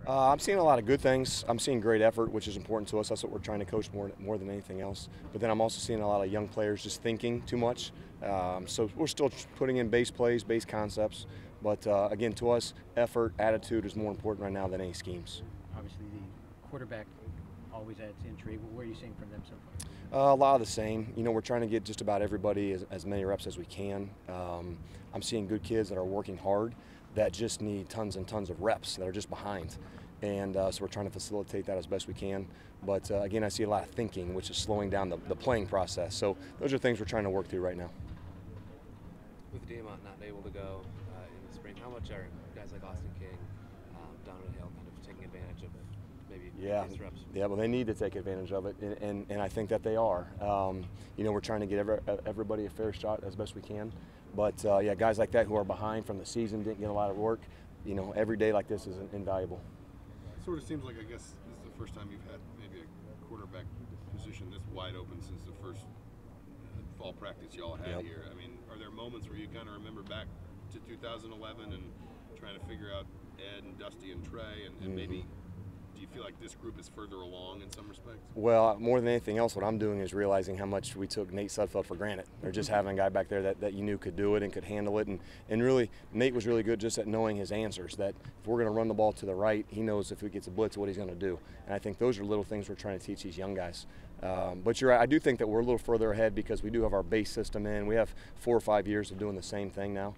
I'm seeing a lot of good things. I'm seeing great effort, which is important to us. That's what we're trying to coach more than anything else. But then I'm also seeing a lot of young players just thinking too much. So we're still putting in base plays, base concepts. But again, to us, effort, attitude is more important right now than any schemes. Obviously, the quarterback always adds intrigue. What are you seeing from them so far? A lot of the same. You know, we're trying to get just about everybody as many reps as we can. I'm seeing good kids that are working hard that just need tons and tons of reps that are just behind. And so we're trying to facilitate that as best we can. But again, I see a lot of thinking, which is slowing down the playing process. So those are things we're trying to work through right now. With Diamont not able to go in the spring, how much are guys like Austin King, Donovan Hill kind of taking advantage of maybe these reps? Yeah, well, they need to take advantage of it, and I think that they are. You know, we're trying to get everybody a fair shot as best we can. But yeah, guys like that who are behind from the season, didn't get a lot of work, you know, every day like this is invaluable. It sort of seems like, I guess, this is the first time you've had maybe a quarterback position this wide open since the first fall practice y'all had here. I mean, are there moments where you kind of remember back to 2011 and trying to figure out Ed and Dusty and Trey and maybe do you feel like this group is further along in some respects? Well, more than anything else, what I'm doing is realizing how much we took Nate Sudfeld for granted. Or just having a guy back there that you knew could do it and could handle it. And really, Nate was really good just at knowing his answers, that if we're going to run the ball to the right, he knows if he gets a blitz what he's going to do. And I think those are little things we're trying to teach these young guys. But you're right, I do think that we're a little further ahead because we do have our base system in. We have 4 or 5 years of doing the same thing now.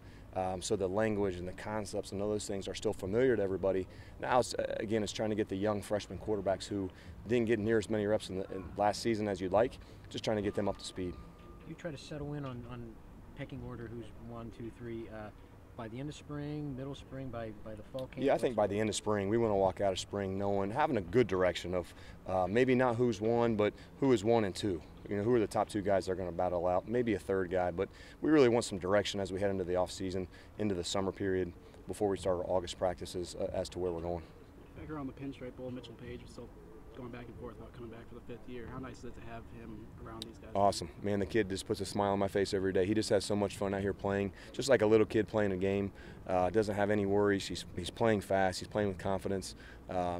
So the language and the concepts and all those things are still familiar to everybody. Now, it's trying to get the young freshman quarterbacks who didn't get near as many reps in last season as you'd like, just trying to get them up to speed. You try to settle in on pecking order, who's 1, 2, 3, by the end of spring, middle spring, by the fall camp? Yeah, I think by the end of spring, we want to walk out of spring having a good direction of maybe not who's 1, but who is 1 and 2. You know, who are the top 2 guys that are going to battle out, maybe a 3rd guy, but we really want some direction as we head into the offseason, into the summer period, before we start our August practices as to where we're going. Back around the Pinstripe Bowl, Mitchell Page was still going back and forth about coming back for the 5th year. How nice is it to have him around these guys? Awesome. Man, the kid just puts a smile on my face every day. He just has so much fun out here playing, just like a little kid playing a game. Doesn't have any worries. He's playing fast. He's playing with confidence.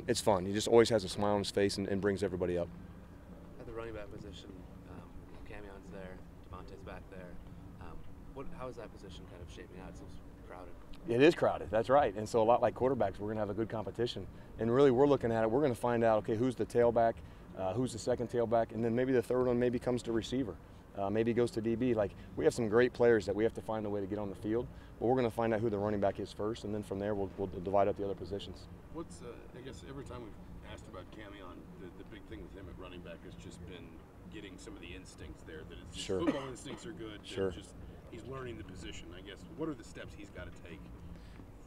It's fun. He just always has a smile on his face and brings everybody up. At the running back position, Camion's there, Devontae's back there. How is that position kind of shaping out? It seems crowded. It is crowded, that's right. And so a lot like quarterbacks, we're going to have a good competition. And really we're looking at it, we're going to find out, okay, who's the tailback, who's the second tailback, and then maybe the 3rd one maybe comes to receiver. Maybe goes to DB. Like, we have some great players that we have to find a way to get on the field, but we're going to find out who the running back is first, and then from there we'll divide up the other positions. What's, I guess every time we've asked about Camion, the big thing with him at running back has just been getting some of the instincts there, that his football instincts are good. He's learning the position, I guess. What are the steps he's got to take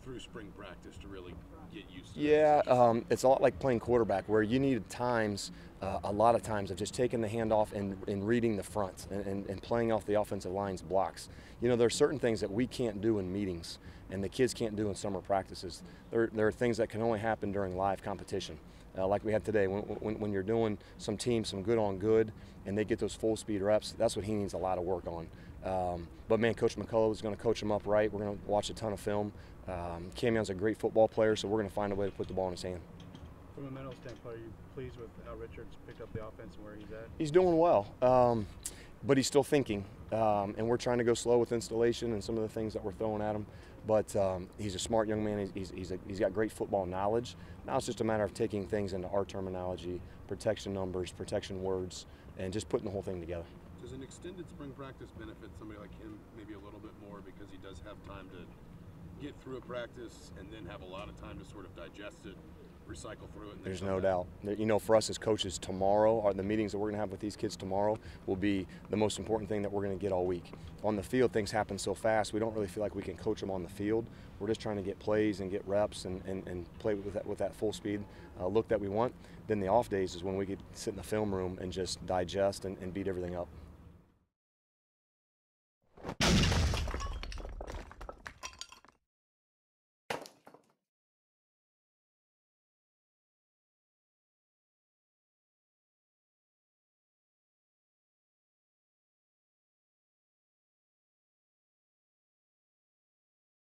through spring practice to really get used to it? It's a lot like playing quarterback, where you need a lot of times of just taking the handoff and reading the front and playing off the offensive line's blocks. You know, there are certain things that we can't do in meetings and the kids can't do in summer practices. There are things that can only happen during live competition. Like we had today, when you're doing some teams, some good on good, and they get those full speed reps, that's what he needs a lot of work on. But man, Coach McCullough is going to coach him up right. We're going to watch a ton of film. Camion's a great football player, so we're going to find a way to put the ball in his hand. From a mental standpoint, are you pleased with how Richards picked up the offense and where he's at? He's doing well, but he's still thinking, and we're trying to go slow with installation and some of the things that we're throwing at him. But he's a smart young man. He's got great football knowledge. Now it's just a matter of taking things into our terminology, protection numbers, protection words, and just putting the whole thing together. Does an extended spring practice benefit somebody like him maybe a little bit more because he does have time to get through a practice and then have a lot of time to sort of digest it, recycle through it? And there's no doubt. You know, for us as coaches, tomorrow, or the meetings that we're going to have with these kids tomorrow, will be the most important thing that we're going to get all week. On the field, things happen so fast, we don't really feel like we can coach them on the field. We're just trying to get plays and get reps and play with that full speed look that we want. Then the off days is when we could sit in the film room and just digest and beat everything up.